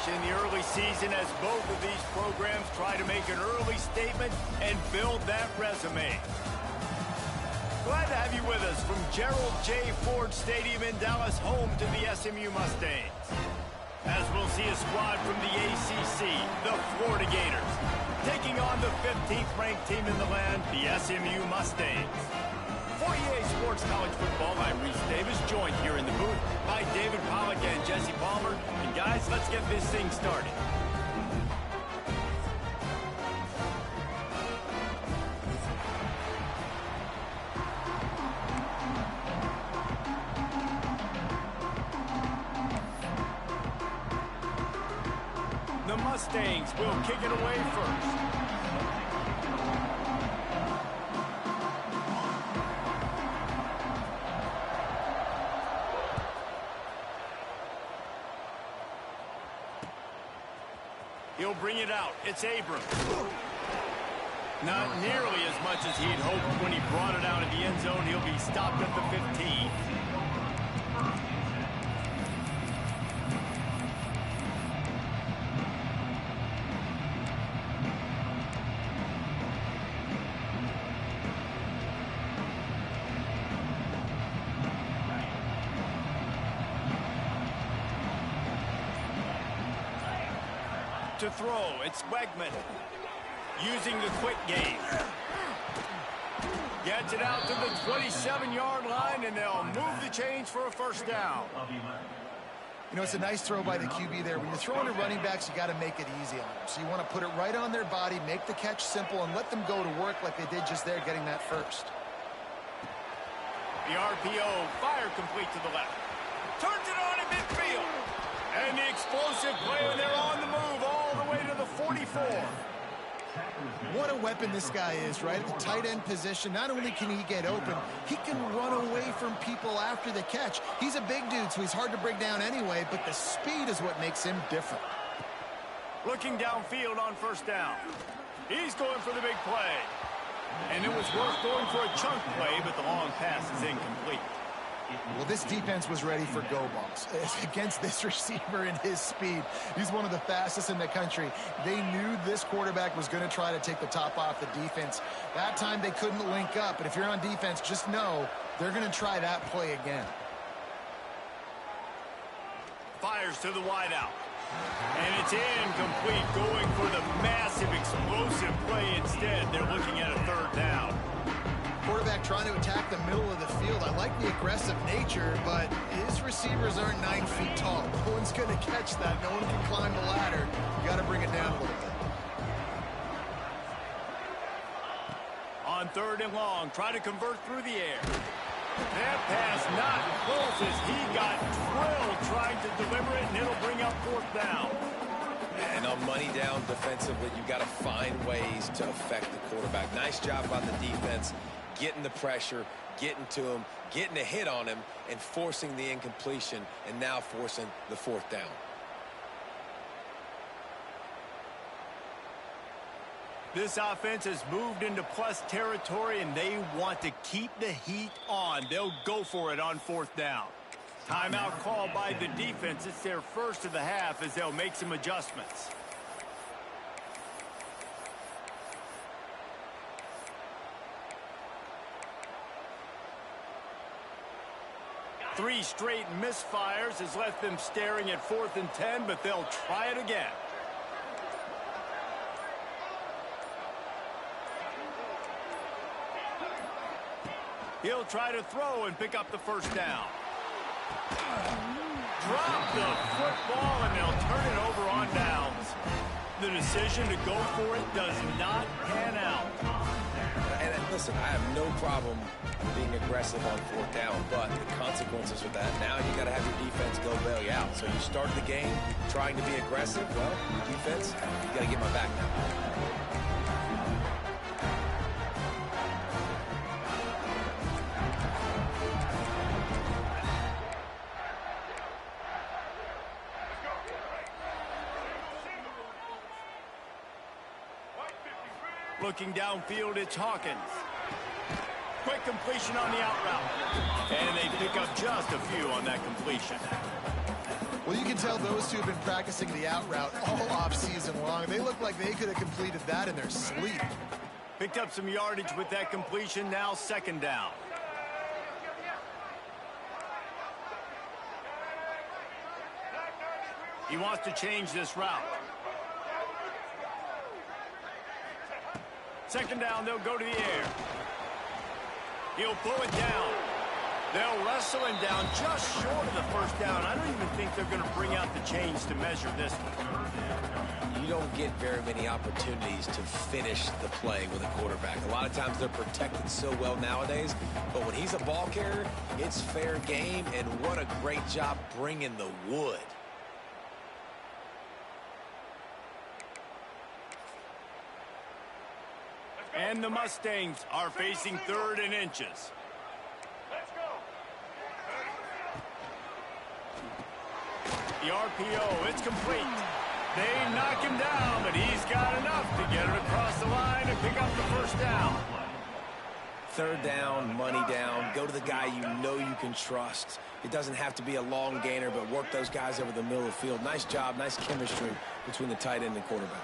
in the early season as both of these programs try to make an early statement and build that resume. Glad to have you with us from Gerald J. Ford Stadium in Dallas, home to the SMU Mustangs. As we'll see a squad from the ACC, the Florida Gators, taking on the 15th ranked team in the land, the SMU Mustangs. For EA Sports College Football, I'm Reese Davis, joined here in the booth by David Pollack and Jesse Palmer. And guys, let's get this thing started. The Mustangs will kick it away first. He'll bring it out. It's Abrams. Not nearly as much as he'd hoped when he brought it out of the end zone. He'll be stopped at the 15. To throw, it's Wegman using the quick game. Gets it out to the 27-yard line, and they'll move the chains for a first down. You know, it's a nice throw by the QB there. When you're throwing to running backs, you got to make it easy on them. So you want to put it right on their body, make the catch simple, and let them go to work like they did just there, getting that first. The RPO, fire complete to the left. Turns it on in midfield. And the explosive play, and they're on the move all the way to the 44. What a weapon this guy is, right? At the tight end position, not only can he get open, he can run away from people after the catch. He's a big dude, so he's hard to bring down anyway, but the speed is what makes him different. Looking downfield on first down. He's going for the big play. And it was worth going for a chunk play, but the long pass is incomplete. Well, this defense was ready for go balls. Against this receiver and his speed, he's one of the fastest in the country. They knew this quarterback was going to try to take the top off the defense. That time they couldn't link up, but if you're on defense, just know they're going to try that play again. Fires to the wideout. And it's incomplete, going for the massive explosive play instead. They're looking at a third down. Quarterback trying to attack the middle of the field. I like the aggressive nature, but his receivers aren't 9 feet tall. No one's going to catch that. No one can climb the ladder. You got to bring it down a little bit. On third and long, try to convert through the air. That pass not close as he got drilled trying to deliver it, and it'll bring up fourth down. And on money down defensively, you got to find ways to affect the quarterback. Nice job by the defense, getting the pressure, getting to him, getting a hit on him, and forcing the incompletion, and now forcing the fourth down. This offense has moved into plus territory, and they want to keep the heat on. They'll go for it on fourth down. Timeout called by the defense. It's their first of the half as they'll make some adjustments. Three straight misfires has left them staring at 4th and 10, but they'll try it again. He'll try to throw and pick up the first down. Drop the football, and they'll turn it over on downs. The decision to go for it does not pan out. And listen, I have no problem being aggressive on fourth down, but the consequences of that, now you got to have your defense go bail you out. So you started the game trying to be aggressive. Well, defense, you got to get my back now. Looking downfield, it's Hawkins. Quick completion on the out route. And they pick up just a few on that completion. Well, you can tell those two have been practicing the out route all off-season long. They look like they could have completed that in their sleep. Picked up some yardage with that completion. Now 2nd down. He wants to change this route. 2nd down, they'll go to the air. He'll pull it down. They'll wrestle him down just short of the 1st down. I don't even think they're going to bring out the chains to measure this one. You don't get very many opportunities to finish the play with a quarterback. A lot of times they're protected so well nowadays, but when he's a ball carrier, it's fair game, and what a great job bringing the wood. And the Mustangs are facing 3rd and inches. The RPO, it's complete. They knock him down, but he's got enough to get it across the line and pick up the 1st down. 3rd down, money down. Go to the guy you know you can trust. It doesn't have to be a long gainer, but work those guys over the middle of the field. Nice job, nice chemistry between the tight end and quarterback.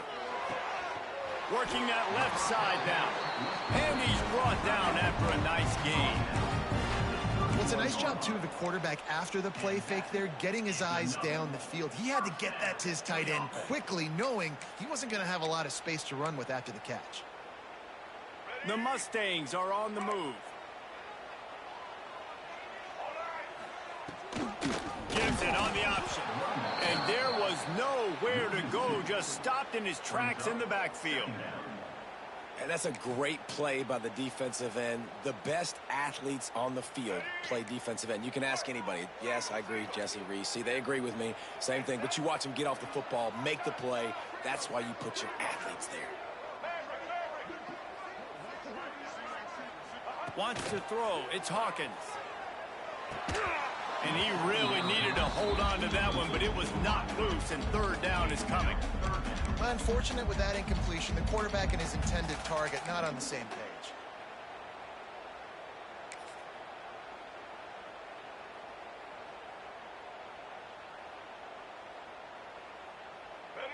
Working that left side down. And he's brought down after a nice gain. Well, it's a nice job, too, of the quarterback after the play fake there, getting his eyes down the field. He had to get that to his tight end quickly, knowing he wasn't going to have a lot of space to run with after the catch. The Mustangs are on the move. Gibson on the option. And there was nowhere to go, just stopped in his tracks in the backfield. And that's a great play by the defensive end. The best athletes on the field play defensive end. You can ask anybody. Yes, I agree, Jesse Reese. See, they agree with me. Same thing. But you watch them get off the football, make the play. That's why you put your athletes there. Wants to throw. It's Hawkins. And he really needed to hold on to that one, but it was knocked loose, and 3rd down is coming. Unfortunate with that incompletion. The quarterback and his intended target not on the same page.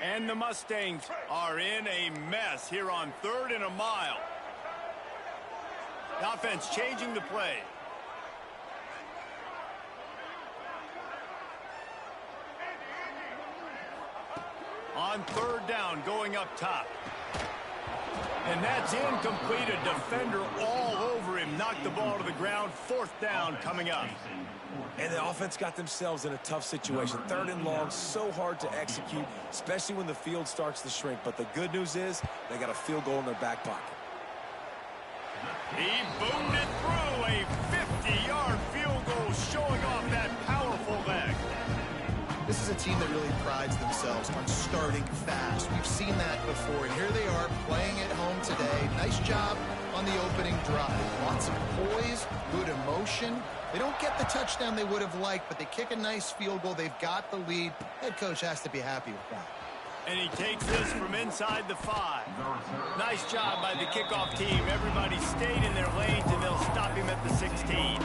And the Mustangs are in a mess here on 3rd and a mile. The offense changing the play. On 3rd down, going up top. And that's incomplete. A defender all over him. Knocked the ball to the ground. 4th down coming up. And the offense got themselves in a tough situation. 3rd and long, so hard to execute, especially when the field starts to shrink. But the good news is they got a field goal in their back pocket. He boomed it through. A 50-yard field goal showing off that powerful leg. This is a team that really prides themselves on starting fast. We've seen that before, and here they are playing at home today. Nice job on the opening drive. Lots of poise, good emotion. They don't get the touchdown they would have liked, but they kick a nice field goal. They've got the lead. Head coach has to be happy with that. And he takes this from inside the 5. Nice job by the kickoff team. Everybody stayed in their lanes, and they'll stop him at the 16.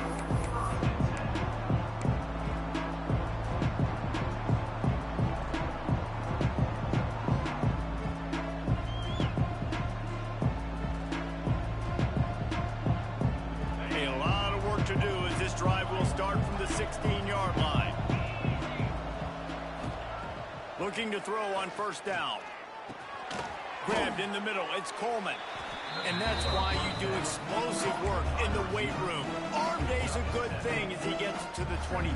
A lot of work to do as this drive will start from the 16-yard line. Looking to throw on 1st down. Grabbed in the middle. It's Coleman. And that's why you do explosive work in the weight room. Arm day's a good thing as he gets to the 23.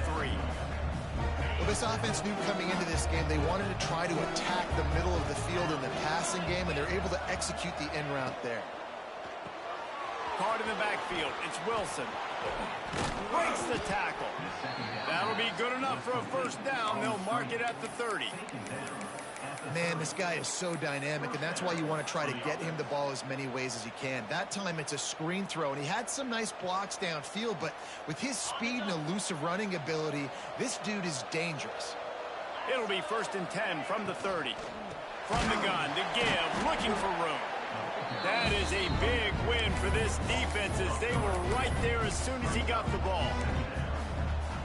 Well, this offense knew coming into this game they wanted to try to attack the middle of the field in the passing game, and they're able to execute the in route there. Caught in the backfield. It's Wilson. Breaks the tackle. That'll be good enough for a 1st down. They'll mark it at the 30. Man, this guy is so dynamic, and that's why you want to try to get him the ball as many ways as you can. That time it's a screen throw, and he had some nice blocks downfield, but with his speed and elusive running ability, this dude is dangerous. It'll be 1st and 10 from the 30. From the gun, to give, looking for room. That is a big win for this defense as they were right there as soon as he got the ball.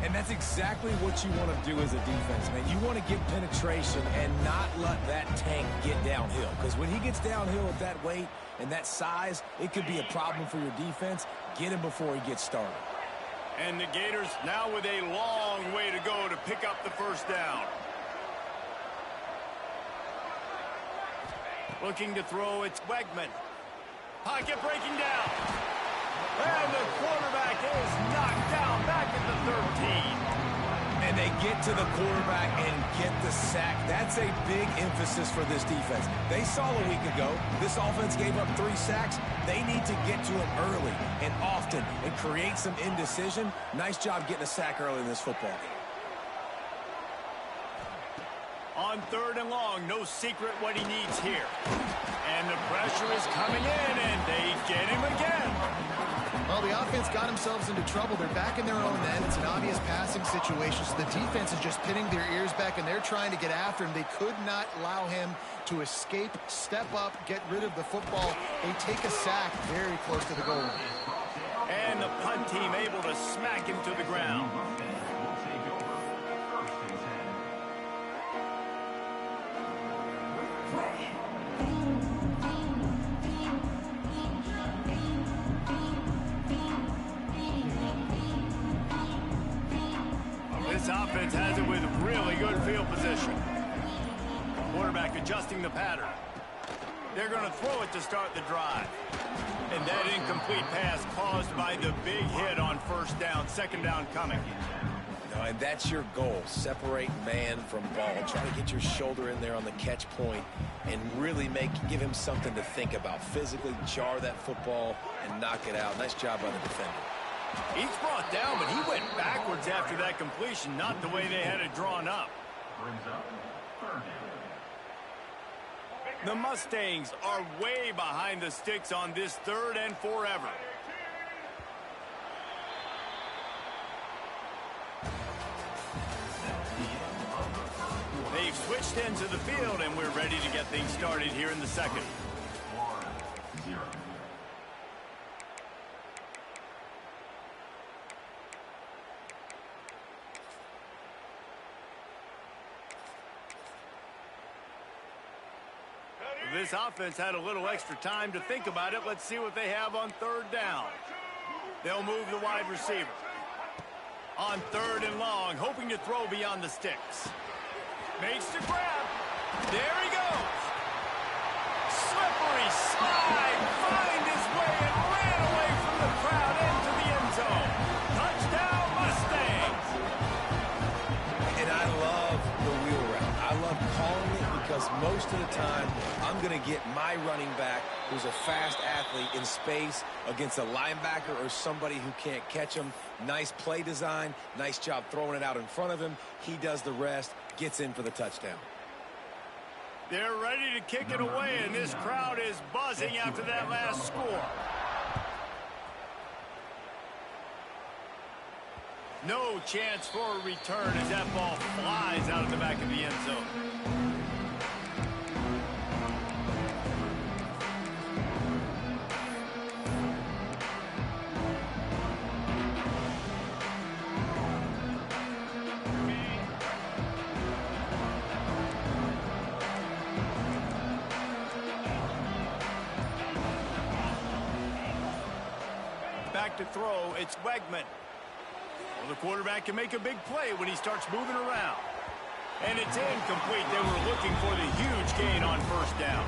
And that's exactly what you want to do as a defense, man. You want to get penetration and not let that tank get downhill. Because when he gets downhill at that weight and that size, it could be a problem for your defense. Get him before he gets started. And the Gators now with a long way to go to pick up the first down. Looking to throw, it's Wegman. Pocket breaking down. And the quarterback is knocked down back at the 13. And they get to the quarterback and get the sack. That's a big emphasis for this defense. They saw a week ago, this offense gave up 3 sacks. They need to get to him early and often and create some indecision. Nice job getting a sack early in this football game. On 3rd and long, no secret what he needs here. And the pressure is coming in, and they get him again. Well, the offense got themselves into trouble. They're back in their own end. It's an obvious passing situation, so the defense is just pinning their ears back, and they're trying to get after him. They could not allow him to escape, step up, get rid of the football. They take a sack very close to the goal line. And the punt team able to smack him to the ground. This offense has it with really good field position. Quarterback adjusting the pattern. They're going to throw it to start the drive. And that incomplete pass caused by the big hit on 1st down, 2nd down coming. And that's your goal. Separate man from ball. Try to get your shoulder in there on the catch point and really give him something to think about. Physically jar that football and knock it out. Nice job by the defender. He's brought down, but he went backwards after that completion, not the way they had it drawn up. The Mustangs are way behind the sticks on this 3rd and forever. They've switched into the field, and we're ready to get things started here in the 2nd. This offense had a little extra time to think about it. Let's see what they have on 3rd down. They'll move the wide receiver. On 3rd and long, hoping to throw beyond the sticks. Makes the grab. There he goes. Slippery slide. Find his way and ran away from the crowd into the end zone. Touchdown, Mustangs. And I love the wheel route. I love calling it because most of the time I'm going to get my running back, who's a fast athlete, in space against a linebacker or somebody who can't catch him. Nice play design. Nice job throwing it out in front of him. He does the rest, gets in for the touchdown. They're ready to kick it away, and this crowd is buzzing after that last score. No chance for a return as that ball flies out of the back of the end zone. Back to throw, it's Wegman. Well, the quarterback can make a big play when he starts moving around. And it's incomplete. They were looking for the huge gain on 1st down.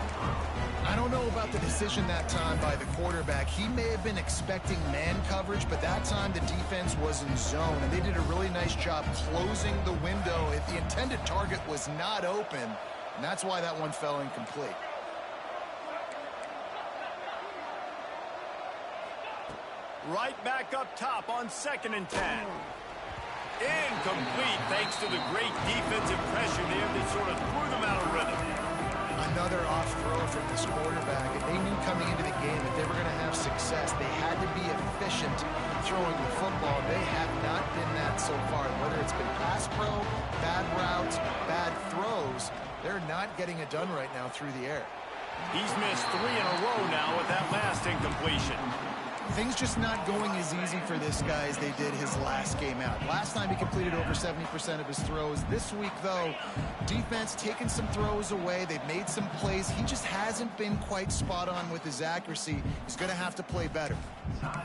I don't know about the decision that time by the quarterback. He may have been expecting man coverage, but that time the defense was in zone, and they did a really nice job closing the window if the intended target was not open, and that's why that one fell incomplete. Right back up top on 2nd and 10. Incomplete thanks to the great defensive pressure there that sort of threw them out of rhythm. Another off throw from this quarterback, and they knew coming into the game that they were going to have success. They had to be efficient throwing the football. They have not been that so far. Whether it's been pass pro, bad routes, bad throws, they're not getting it done right now through the air. He's missed 3 in a row now with that last incompletion. Things just not going as easy for this guy as they did his last game out. Last time he completed over 70% of his throws. This week, though, defense taking some throws away. They've made some plays. He just hasn't been quite spot on with his accuracy. He's going to have to play better.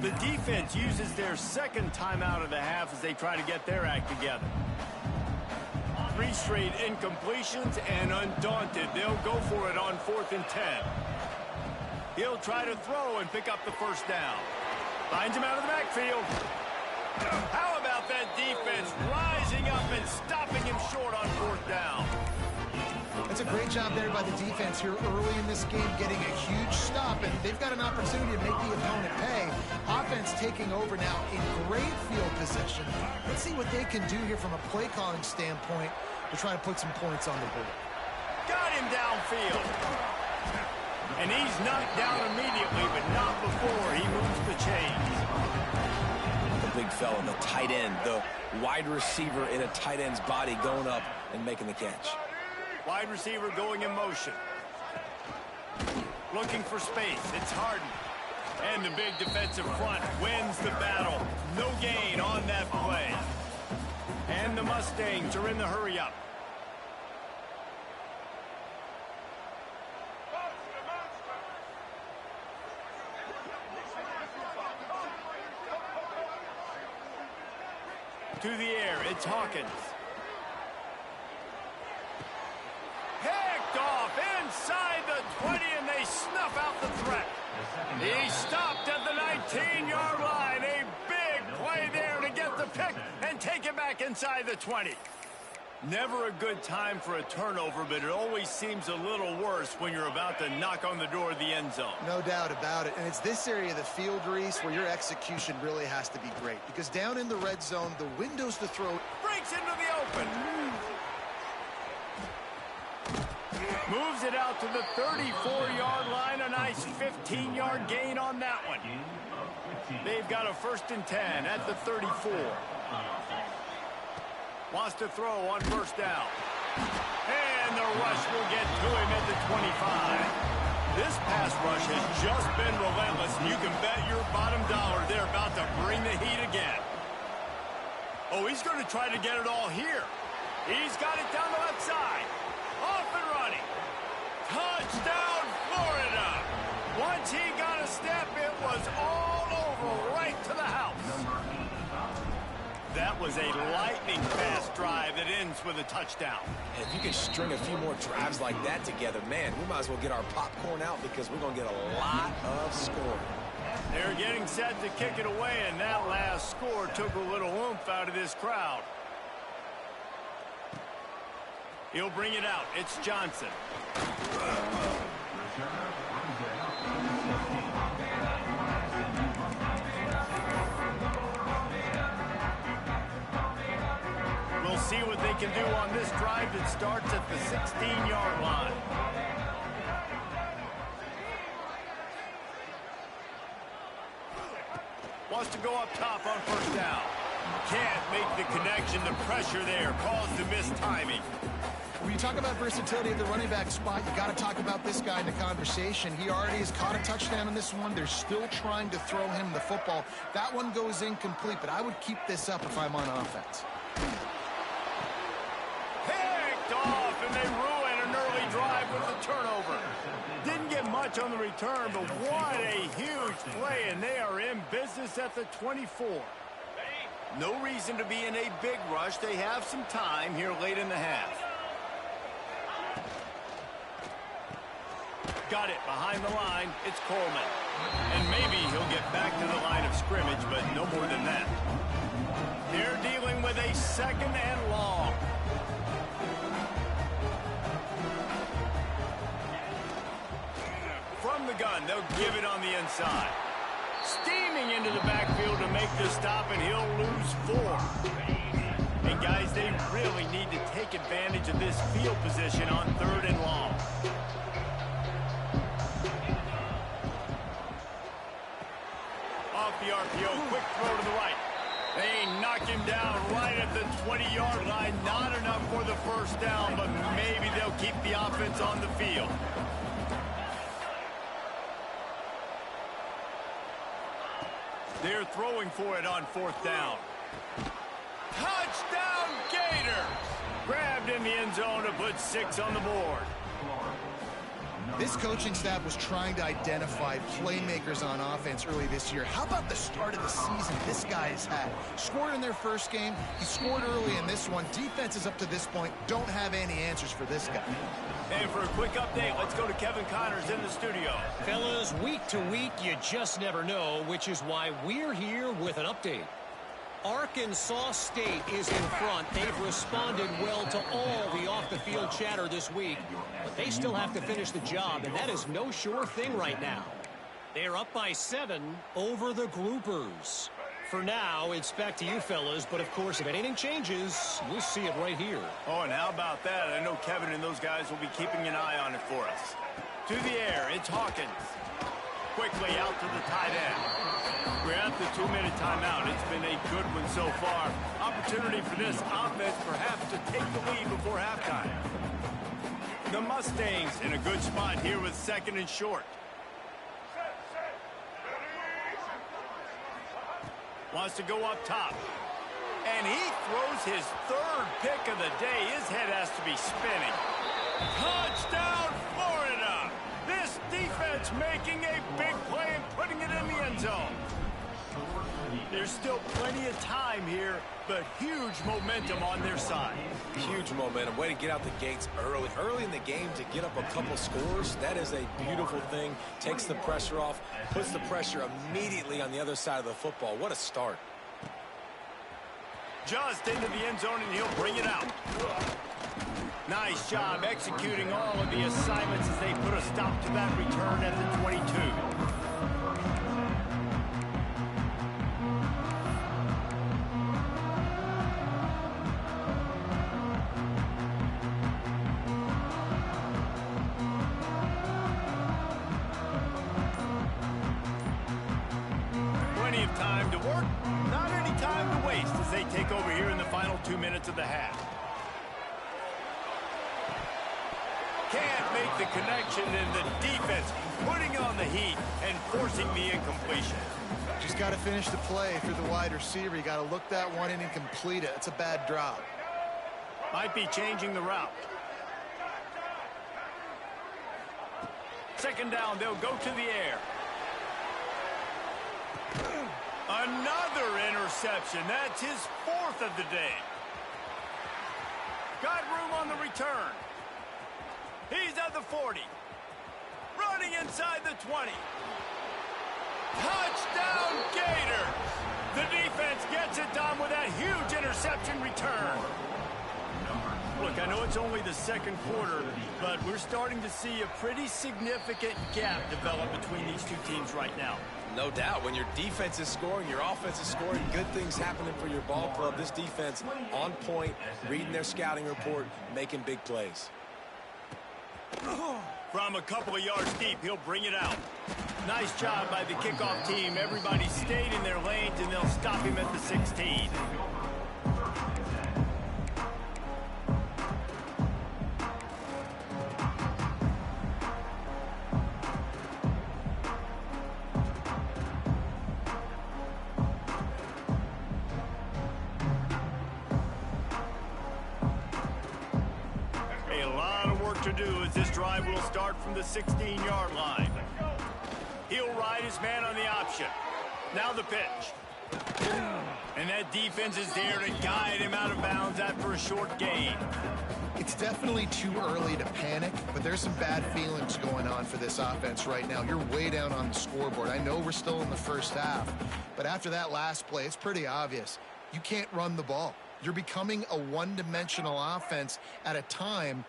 The defense uses their second timeout of the half as they try to get their act together. 3 straight incompletions, and undaunted, they'll go for it on 4th and 10. He'll try to throw and pick up the first down. Finds him out of the backfield. How about that defense rising up and stopping him short on 4th down? That's a great job there by the defense here early in this game, getting a huge stop, and they've got an opportunity to make the opponent pay. Offense taking over now in great field position. Let's see what they can do here from a play calling standpoint to try to put some points on the board. Got him downfield. And he's knocked down immediately, but not before he moves the chains. The big fella, the tight end, the wide receiver in a tight end's body going up and making the catch. Wide receiver going in motion. Looking for space. It's Harden. And the big defensive front wins the battle. No gain on that play. And the Mustangs are in the hurry-up. To the air, it's Hawkins. Picked off inside the 20, and they snuff out the threat. He stopped at the 19-yard line. A big play there to get the pick and take it back inside the 20. Never a good time for a turnover, but it always seems a little worse when you're about to knock on the door of the end zone. No doubt about it. And it's this area of the field, Reese, where your execution really has to be great. Because down in the red zone, the windows to throw breaks into the open. Moves it out to the 34-yard line. A nice 15-yard gain on that one. They've got a 1st and 10 at the 34. Wants to throw on 1st down. And the rush will get to him at the 25. This pass rush has just been relentless, and you can bet your bottom dollar they're about to bring the heat again. Oh, he's going to try to get it all here. He's got it down the left side. Off and running. Touchdown, Florida. Once he got a step, it was all over right to the house. That was a lightning-fast drive that ends with a touchdown. If you can string a few more drives like that together, man, we might as well get our popcorn out because we're going to get a lot of scoring. They're getting set to kick it away, and that last score took a little oomph out of this crowd. He'll bring it out. It's Johnson. We'll see what they can do on this drive that starts at the 16-yard line. Wants to go up top on 1st down. Can't make the connection. The pressure there caused the missed timing. When you talk about versatility at the running back spot, you got to talk about this guy in the conversation. He already has caught a touchdown in this one. They're still trying to throw him the football. That one goes incomplete, but I would keep this up if I'm on offense. Picked off, and they ruin an early drive with a turnover. Didn't get much on the return, but what a huge play, and they are in business at the 24. No reason to be in a big rush. They have some time here late in the half. Got it behind the line. It's Coleman. And maybe he'll get back to the line of scrimmage, but no more than that. They're dealing with a 2nd and long. From the gun, they'll give it on the inside. Steaming into the backfield to make the stop, and he'll lose 4. And guys, they really need to take advantage of this field position on 3rd and long. Off the RPO, quick throw to the right. They knock him down right at the 20-yard line. Not enough for the 1st down, but maybe they'll keep the offense on the field. here, throwing for it on 4th down. Touchdown, Gators! Grabbed in the end zone to put 6 on the board. This coaching staff was trying to identify playmakers on offense early this year. How about the start of the season this guy's had? Scored in their first game. He scored early in this one. Defenses up to this point don't have any answers for this guy. And for a quick update, let's go to Kevin Connors in the studio. Fellas, week to week, you just never know, which is why we're here with an update. Arkansas State is in front. They've responded well to all the off-the-field chatter this week, but they still have to finish the job, and that is no sure thing right now. They're up by 7 over the Groupers. For now, it's back to you fellas, but of course, if anything changes, we'll see it right here. Oh, and how about that? I know Kevin and those guys will be keeping an eye on it for us. To the air, it's Hawkins. Quickly out to the tight end. We're at the 2-minute timeout. It's been a good one so far. Opportunity for this offense perhaps to take the lead before halftime. The Mustangs in a good spot here with 2nd and short. Wants to go up top. And he throws his 3rd pick of the day. His head has to be spinning. Touchdown, Florida! This defense making a big play and putting it in the end zone. There's still plenty of time here, but huge momentum on their side. Huge momentum. Way to get out the gates early. Early in the game to get up a couple scores, that is a beautiful thing. Takes the pressure off, puts the pressure immediately on the other side of the football. What a start. Just into the end zone, and he'll bring it out. Nice job executing all of the assignments as they put a stop to that return at the 22. Plenty of time to work, not any time to waste as they take over here in the final 2 minutes of the half. Can't make the connection, and the defense putting on the heat and forcing the incompletion. Just got to finish the play for the wide receiver. You got to look that one in and complete it. It's a bad drop. Might be changing the route. 2nd down, they'll go to the air. Another interception. That's his 4th of the day. Got room on the return. He's at the 40. Running inside the 20. Touchdown, Gators! The defense gets it done with that huge interception return. Look, I know it's only the 2nd quarter, but we're starting to see a pretty significant gap develop between these two teams right now. No doubt. When your defense is scoring, your offense is scoring, good things happening for your ball club. This defense on point, reading their scouting report, making big plays. From a couple of yards deep, he'll bring it out. Nice job by the kickoff team. Everybody stayed in their lanes, and they'll stop him at the 16. To do as this drive will start from the 16-yard line. He'll ride his man on the option. Now the pitch. And that defense is there to guide him out of bounds after a short gain. It's definitely too early to panic, but there's some bad feelings going on for this offense right now. You're way down on the scoreboard. I know we're still in the first half, but after that last play, it's pretty obvious. You can't run the ball. You're becoming a one-dimensional offense at a time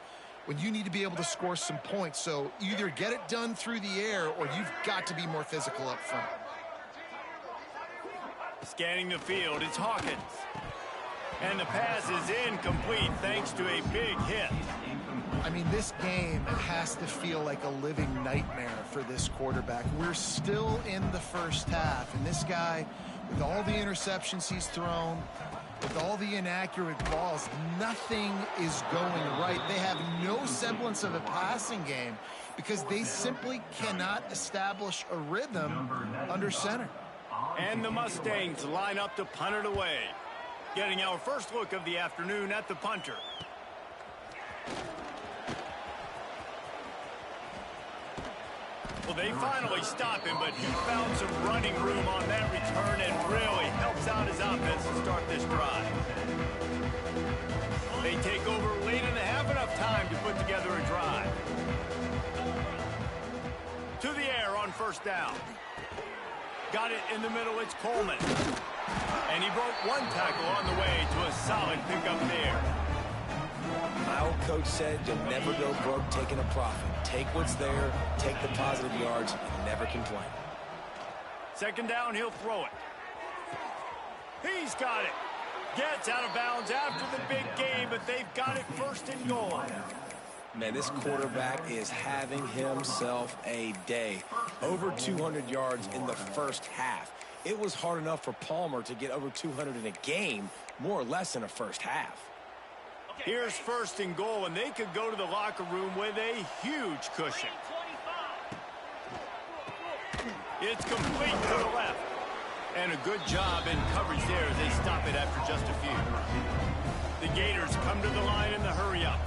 when you need to be able to score some points. So either get it done through the air or you've got to be more physical up front. Scanning the field, it's Hawkins. And the pass is incomplete thanks to a big hit. I mean, this game has to feel like a living nightmare for this quarterback. We're still in the first half, and this guy, with all the interceptions he's thrown, with all the inaccurate balls, nothing is going right. They have no semblance of a passing game because they simply cannot establish a rhythm under center. And the Mustangs line up to punt it away. Getting our first look of the afternoon at the punter. Well, they finally stop him, but he found some running room on that return and really helps out his offense to start this drive. They take over late and they have enough time to put together a drive. To the air on first down. Got it in the middle, it's Coleman. And he broke one tackle on the way to a solid pickup there. My old coach said you'll never go broke taking a profit. Take what's there, take the positive yards, and never complain. Second down, he'll throw it. He's got it. Gets out of bounds after the big game, but they've got it first and goal. Man, this quarterback is having himself a day. Over 200 yards in the first half. It was hard enough for Palmer to get over 200 in a game, more or less in a first half. Here's first and goal, and they could go to the locker room with a huge cushion. It's complete to the left. And a good job in coverage there as they stop it after just a few. The Gators come to the line in the hurry-up.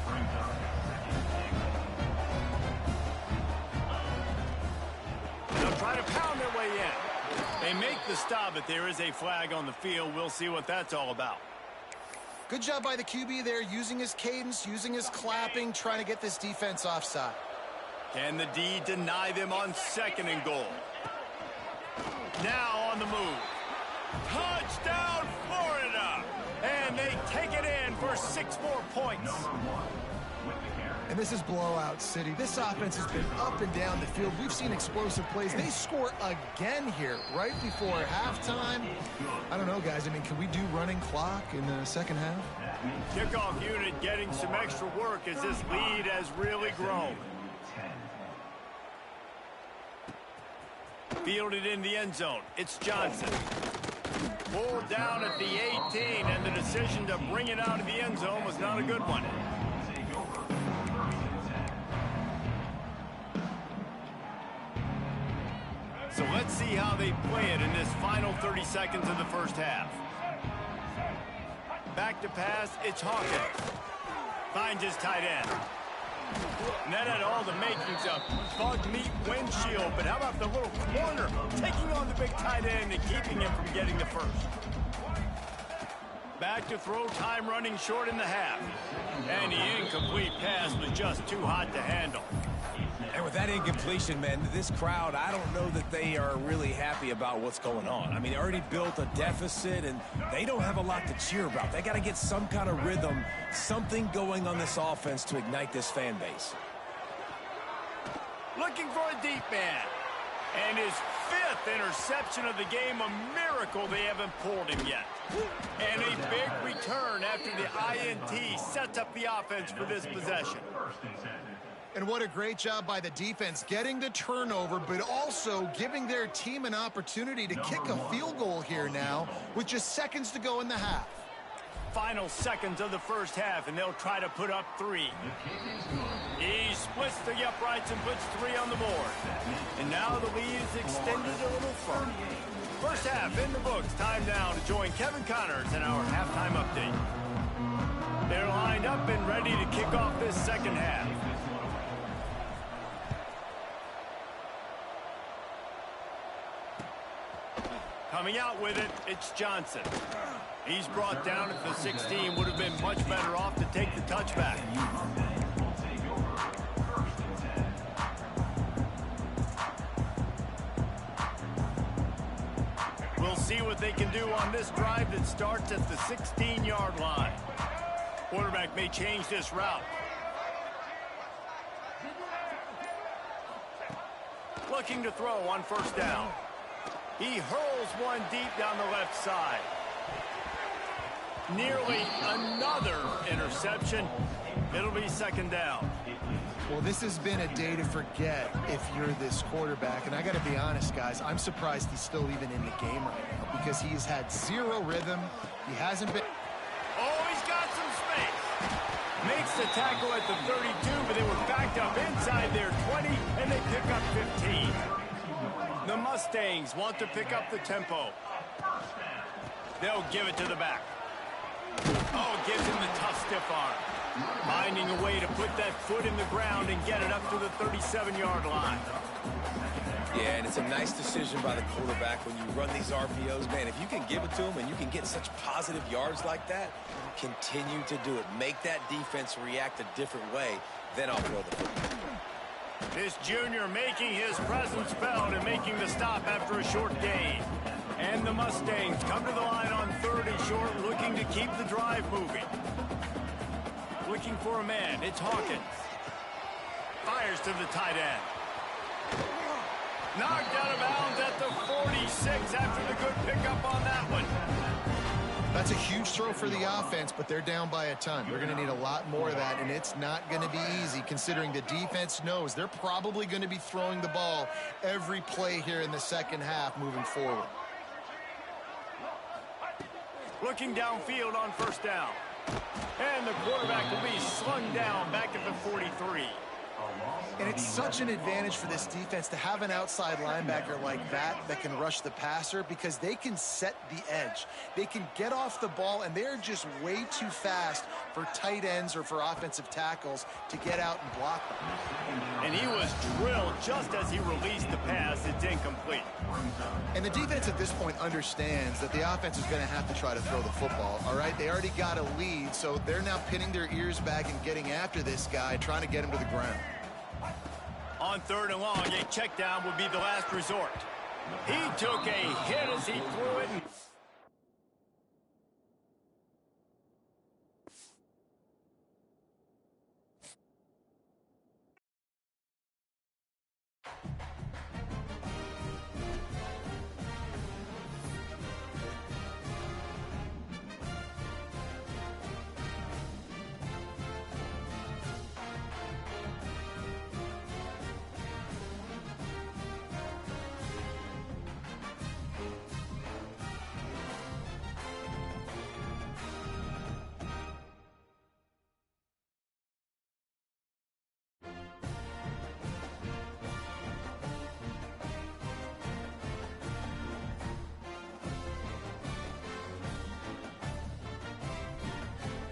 They'll try to pound their way in. They make the stop, but there is a flag on the field. We'll see what that's all about. Good job by the QB there, using his cadence, using his clapping, trying to get this defense offside. Can the D deny them on second and goal? Now on the move. Touchdown, Florida! And they take it in for 6 more points. And this is blowout city. This offense has been up and down the field. We've seen explosive plays. They score again here right before halftime. I don't know, guys. I mean, can we do running clock in the second half? Kickoff unit getting some extra work as this lead has really grown. Fielded in the end zone. It's Johnson. Pulled down at the 18, and the decision to bring it out of the end zone was not a good one. So let's see how they play it in this final 30 seconds of the first half. Back to pass, it's Hawkins. Finds his tight end. And that had all the makings of bug meat windshield, but how about the little corner taking on the big tight end and keeping him from getting the first? Back to throw, time running short in the half. And the incomplete pass was just too hot to handle. And with that incompletion, man, this crowd, I don't know that they are really happy about what's going on. I mean, they already built a deficit, and they don't have a lot to cheer about. They got to get some kind of rhythm, something going on this offense to ignite this fan base. Looking for a deep man. And his 5th interception of the game, a miracle they haven't pulled him yet. And a big return after the INT sets up the offense for this possession. And what a great job by the defense, getting the turnover, but also giving their team an opportunity to kick a field goal here now with just seconds to go in the half. Final seconds of the first half, and they'll try to put up 3. He splits the uprights and puts 3 on the board. And now the lead is extended a little further. First half in the books. Time now to join Kevin Connors in our halftime update. They're lined up and ready to kick off this second half. Coming out with it, it's Johnson. He's brought down at the 16. Would have been much better off to take the touchback. We'll see what they can do on this drive that starts at the 16-yard line. Quarterback may change this route. Looking to throw on first down. He hurls one deep down the left side. Nearly another interception. It'll be second down. Well, this has been a day to forget if you're this quarterback. And I got to be honest, guys, I'm surprised he's still even in the game right now because he's had 0 rhythm. He hasn't been... Oh, he's got some space. Makes the tackle at the 32, but they were backed up inside their 20, and they pick up 15. The Mustangs want to pick up the tempo. They'll give it to the back. Oh, gives him the tough stiff arm. Finding a way to put that foot in the ground and get it up to the 37-yard line. Yeah, and it's a nice decision by the quarterback when you run these RPOs. Man, if you can give it to him and you can get such positive yards like that, continue to do it. Make that defense react a different way, then I'll throw the football. This junior making his presence felt and making the stop after a short gain. And the Mustangs come to the line on 3rd and short, looking to keep the drive moving. Looking for a man, it's Hawkins. Fires to the tight end. Knocked out of bounds at the 46 after the good pickup on that one. That's a huge throw for the offense, but they're down by a ton. They're going to need a lot more of that, and it's not going to be easy considering the defense knows they're probably going to be throwing the ball every play here in the second half moving forward. Looking downfield on 1st down. And the quarterback will be slung down back at the 43. And it's such an advantage for this defense to have an outside linebacker like that can rush the passer because they can set the edge. They can get off the ball, and they're just way too fast for tight ends or for offensive tackles to get out and block them. And he was drilled just as he released the pass. It's incomplete. And the defense at this point understands that the offense is going to have to try to throw the football, all right? They already got a lead, so they're now pinning their ears back and getting after this guy, trying to get him to the ground. On 3rd and long, a check down would be the last resort. He took a hit as he threw it.